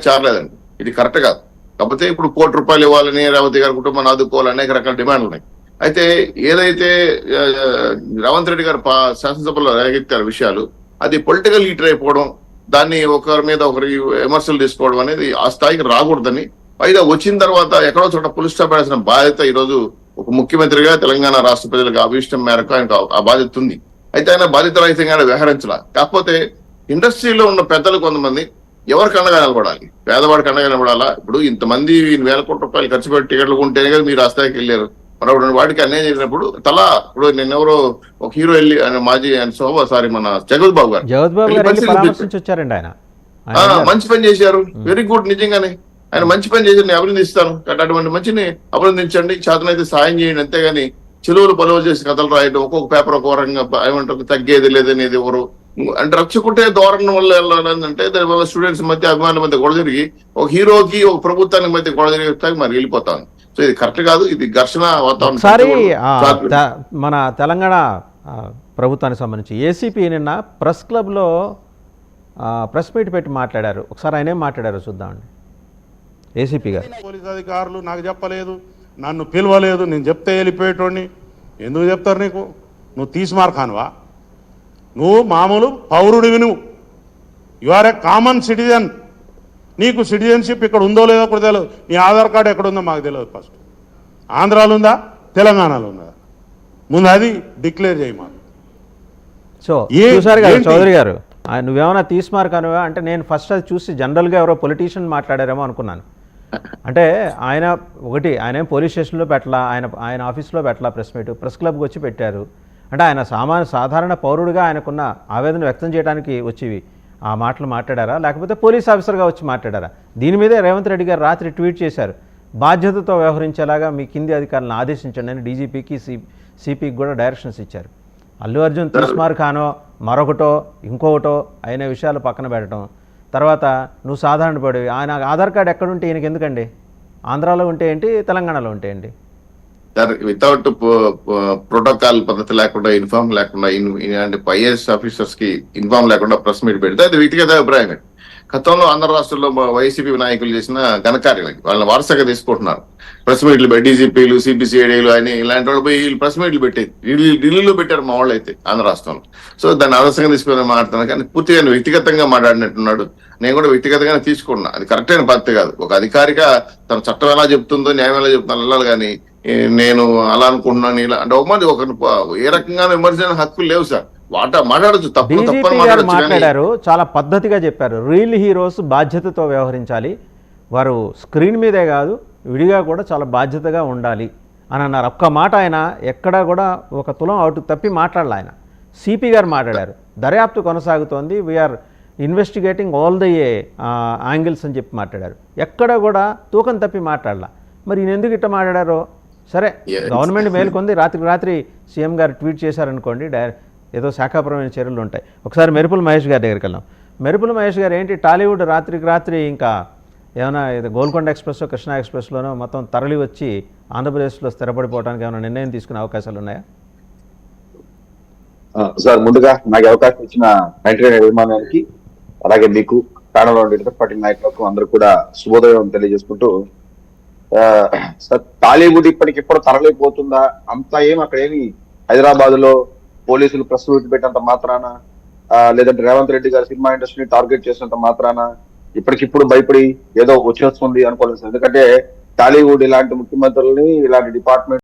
చేరలేదండి. ఇది కరెక్ట్ కాదు. కాకపోతే ఇప్పుడు ₹1,00,00,000 ఇవ్వాలని, రేవంత్ గారి కుటుంబాన్ని ఆదుకోవాలని అనేక రకాల డిమాండ్లు ఉన్నాయి. అయితే ఏదైతే రేవంత్ రెడ్డి గారు శాసనసభలో రేగెత్తారు విషయాలు, అది పొలిటికల్ లీటర్ అయిపోవడం, దాన్ని ఒకరి మీద ఒకరి విమర్శలు తీసుకోవడం అనేది ఆ స్థాయికి రాకూడదని, పైగా వచ్చిన తర్వాత ఎక్కడో చోట పులి స్టాప్ వేసిన బాధ్యత ఈరోజు ఒక ముఖ్యమంత్రిగా తెలంగాణ రాష్ట్ర ప్రజలకు అభిష్టం మేరకు ఆయనకు ఆ బాధ్యత ఉంది. అయితే ఆయన బాధ్యత రహితంగానే వ్యవహరించాల. కాకపోతే ఇండస్ట్రీలో ఉన్న పెద్దలు కొంతమంది ఎవరికి అండగా నిలబడాలి, పేదవాడికి అండగా నిలబడాలా? ఇప్పుడు ఇంతమంది ₹1,000,00,000 ఖర్చు పెట్టి టికెట్లు కొంటేనే కదా మీరు ఆ స్థాయికి వెళ్ళారు. మరొకటి వాడికి అన్యాయం చేసినప్పుడు ఇప్పుడు నిన్నెవరో ఒక హీరో వెళ్ళి ఆయన మాజీ ఆయన మన జగత్ బాబు గారు మంచి పని చేశారు. Very good. నిజంగానే ఆయన మంచి పని చేసి నేను అభినందిస్తాను. అటువంటి మంచిని అభినందించండి, చేతనైతే సాయం చేయండి. అంతేగాని చెరువులు పొలవ చేసి కథలు రాయడం, ఒక్కొక్క పేపర్ ఒక రకంగా ఏమంటారు తగ్గేది లేదనేది ఎవరు అంటే రచ్చకుంటే ధోరణి వల్ల వెళ్ళాలంటే దానివల్ల స్టూడెంట్స్ మధ్య అభిమానుల మధ్య గొడవ జరిగి ఒక హీరోకి ఒక ప్రభుత్వానికి మధ్య గొడవ జరిగే మరి వెళ్ళిపోతాం. సో ఇది కరెక్ట్ కాదు. ఇది ఘర్షణ వాతావరణం. మన తెలంగాణ ప్రభుత్వానికి సంబంధించి ఏసీపీ నిన్న ప్రెస్ క్లబ్లో ప్రెస్ మీట్ పెట్టి మాట్లాడారు. ఒకసారి ఆయనే మాట్లాడారు, చూద్దామండి. ఏసీపీ గారు, పోలీస్ అధికారులు నాకు చెప్పలేదు, నన్ను పిలవలేదు, నేను చెప్తే వెళ్ళిపోయేటోడిని. ఎందుకు చెప్తారు నీకు? నువ్వు తీసిమార్ఖానువా? నువ్వు మామూలు పౌరుడివి, నువ్వు you are a common citizen. నీకు సిటిజన్షిప్ ఇక్కడ ఉందో లేదో కూడా తెలియదు. నీ ఆధార్ కార్డు ఎక్కడ ఉందో మాకు తెలియదు. ఫస్ట్ ఆంధ్రాలో ఉందా, తెలంగాణలో ఉందా? ముందు అది డిక్లేర్ చేయి మాకు. సో చూసారు కదా చౌదరి గారు, నువ్వేమైనా తీసిమార్ఖానువా అంటే నేను ఫస్ట్ అది చూసి జనరల్గా ఎవరో పొలిటీషియన్ మాట్లాడారేమో అనుకున్నాను. అంటే ఆయన పోలీస్ స్టేషన్లో పెట్టలా, ఆయన ఆఫీస్లో పెట్టలా ప్రెస్ మీట్, ప్రెస్ క్లబ్కి వచ్చి పెట్టారు. అంటే ఆయన సాధారణ పౌరుడిగా ఆయనకున్న ఆవేదన వ్యక్తం చేయడానికి వచ్చి ఆ మాటలు మాట్లాడారా, లేకపోతే పోలీస్ ఆఫీసర్గా వచ్చి మాట్లాడారా? దీని మీదే రేవంత్ రెడ్డి గారు రాత్రి ట్వీట్ చేశారు, బాధ్యతతో వ్యవహరించేలాగా మీ కింది అధికారులను ఆదేశించండి అని డీజీపీకి సిపికి కూడా డైరెక్షన్స్ ఇచ్చారు. అల్లు అర్జున్ తీస్మార్ఖానో మరొకటో ఇంకొకటో అయిన విషయాలు పక్కన పెట్టడం, తర్వాత నువ్వు సాధారణ పడివి, ఆయన ఆధార్ కార్డు ఎక్కడుంటే ఈయనకి ఎందుకండి? ఆంధ్రాలో ఉంటే ఏంటి, తెలంగాణలో ఉంటే ఏంటి? వితౌట్ ప్రోటోకాల్ పద్ధతి లేకుండా, ఇన్ఫార్మ్ లేకుండా, ఐఏఎస్ ఆఫీసర్స్ కి ఇన్ఫార్మ్ లేకుండా ప్రెస్ మీట్ పెడితే అది వ్యక్తిగత అభిప్రాయమే. గతంలో ఆంధ్ర రాష్ట్రంలో వైసీపీ నాయకులు చేసిన ఘనకార్యాలకి వాళ్ళని వరుసగా తీసుకుంటున్నారు. ప్రెస్ మీట్లు డీజీపీలు, సిపిసిఐడీలు అని ఇలాంటి వాళ్ళు పోయి వీళ్ళు ప్రెస్ మీట్లు పెట్టేది ఢిల్లీలో పెట్టారు మా వాళ్ళు అయితే ఆంధ్ర రాష్ట్రంలో. సో దాన్ని ఆదర్శంగా తీసుకుని మాట్లాడుతున్నాను. కానీ పూర్తిగా వ్యక్తిగతంగా మాట్లాడినట్టున్నాడు. నేను కూడా వ్యక్తిగతంగానే తీసుకున్నా. అది కరెక్ట్ అయిన పద్ధతి కాదు. ఒక అధికారిగా తన చట్టం ఎలా చెప్తుందో, న్యాయం ఎలా చెప్తుందో వెళ్ళాలి. కానీ నేను అలా అనుకుంటున్నాను ఇలా అంటే ఒక ఏ రకంగా విమర్శన హక్కులు లేవు సార్. మాట్లాడచ్చు, మాట్లాడారు, చాలా పద్ధతిగా చెప్పారు. రియల్ హీరోస్ బాధ్యతతో వ్యవహరించాలి, వారు స్క్రీన్ మీదే కాదు విడిగా కూడా చాలా బాధ్యతగా ఉండాలి అని అన్నారు. ఒక్క మాట ఆయన ఎక్కడా కూడా ఒక తులం అవుటు తప్పి మాట్లాడాలి. ఆయన సిపి గారు మాట్లాడారు, దర్యాప్తు కొనసాగుతోంది, we're investigating all the angles అని చెప్పి మాట్లాడారు. ఎక్కడ కూడా తూకం తప్పి మాట్లాడాల. మరి ఈయన ఎందుకు ఇట్లా మాట్లాడారో సరే, గవర్నమెంట్ మేలుకొంది, రాత్రి సీఎం గారు ట్వీట్ చేశారనుకోండి, ఏదో శాఖాపరమైన చర్యలు ఉంటాయి. ఒకసారి మెరుపుల మహేష్ గారి దగ్గరికి వెళ్దాం. మెరుపుల మహేష్ గారు ఏంటి, టాలీవుడ్ రాత్రి ఇంకా ఏమైనా గోల్కొండ ఎక్స్ప్రెస్, కృష్ణా ఎక్స్ప్రెస్లోనో మొత్తం తరలి వచ్చి ఆంధ్రప్రదేశ్లో స్థిరపడిపోవడానికి ఏమైనా నిర్ణయం తీసుకునే అవకాశాలు ఉన్నాయా? సార్, ముందుగా నాకు అవకాశం ఇచ్చిన 99 అభిమానానికి, అలాగే మీకు ప్యానల్లో ఉండే పార్టీ నాయకులకు అందరూ కూడా శుభోదయం తెలియజేసుకుంటూ, సార్ టాలీవుడ్ ఇప్పటికిప్పుడు తరలిపోతుందా? అంతా అక్కడ ఏమి హైదరాబాద్ లో పోలీసులు ప్రెస్ మీట్ పెట్టినంత మాత్రాన, లేదంటే రేవంత్ రెడ్డి గారు సినిమా ఇండస్ట్రీని టార్గెట్ చేసినంత మాత్రాన ఇప్పటికిప్పుడు భయపడి ఏదో వచ్చేస్తుంది అనుకోలేదు. ఎందుకంటే టాలీవుడ్ ఇలాంటి ముఖ్యమంత్రులని, ఇలాంటి డిపార్ట్మెంట్